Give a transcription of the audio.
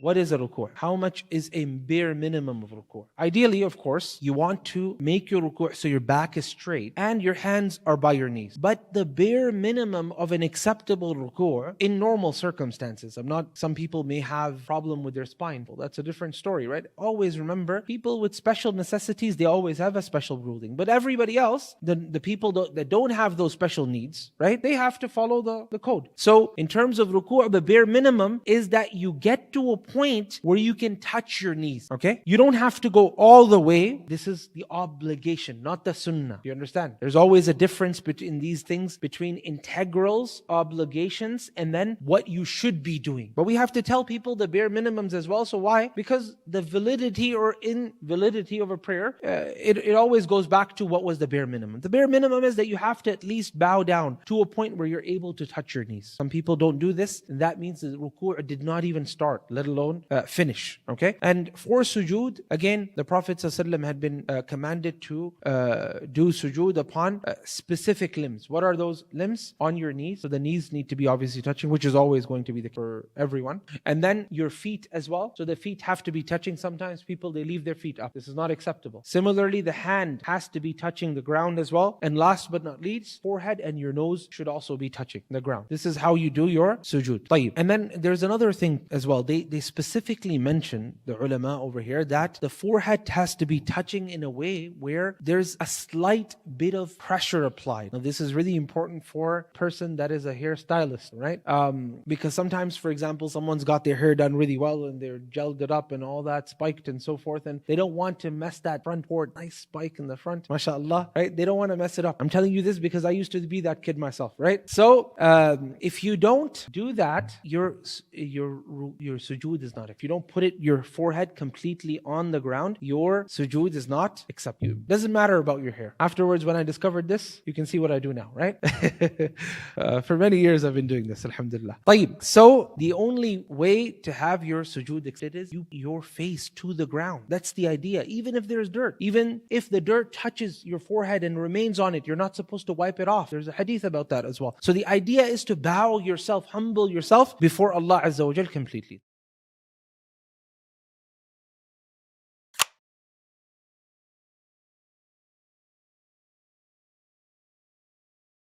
What is a ruku'? How much is a bare minimum of ruku'? Ideally, of course, you want to make your ruku' so your back is straight and your hands are by your knees. But the bare minimum of an acceptable ruku' in normal circumstances, some people may have problem with their spine. Well, that's a different story, right? Always remember, people with special necessities, they always have a special ruling. But everybody else, the people that don't have those special needs, right? They have to follow the code. So in terms of ruku', the bare minimum is that you get to a point where you can touch your knees, okay? You don't have to go all the way. This is the obligation, not the sunnah. You understand? There's always a difference between these things, between integrals, obligations, and then what you should be doing. But we have to tell people the bare minimums as well. So why? Because the validity or invalidity of a prayer, it always goes back to what was the bare minimum. The bare minimum is that you have to at least bow down to a point where you're able to touch your knees. Some people don't do this, and that means the ruku' did not even start, let alone finish. Okay? And for sujood, again, the Prophet ﷺ had been commanded to do sujood upon specific limbs. What are those limbs? On your knees. So the knees need to be obviously touching, which is always going to be for everyone. And then your feet as well. So the feet have to be touching. Sometimes people, they leave their feet up. This is not acceptable. Similarly, the hand has to be touching the ground as well. And last but not least, forehead and your nose should also be touching the ground. This is how you do your sujood. طيب. And then there's another thing as well. They specifically mention, the ulama over here, that the forehead has to be touching in a way where there's a slight bit of pressure applied. Now this is really important for a person that is a hairstylist, right? Because sometimes, for example, someone's got their hair done really well and they're gelled it up and all that, spiked and so forth, and they don't want to mess that front port, nice spike in the front, mashallah, right? They don't want to mess it up. I'm telling you this because I used to be that kid myself, right? So if you don't do that, your sujood is not. If you don't put your forehead completely on the ground, your sujood is not accepted. Doesn't matter about your hair. Afterwards, when I discovered this, you can see what I do now, right? For many years I've been doing this, alhamdulillah. طيب. So the only way to have your sujood accepted is your face to the ground. That's the idea. Even if there's dirt, even if the dirt touches your forehead and remains on it, you're not supposed to wipe it off. There's a hadith about that as well. So the idea is to bow yourself, humble yourself before Allah Azza wa Jal completely.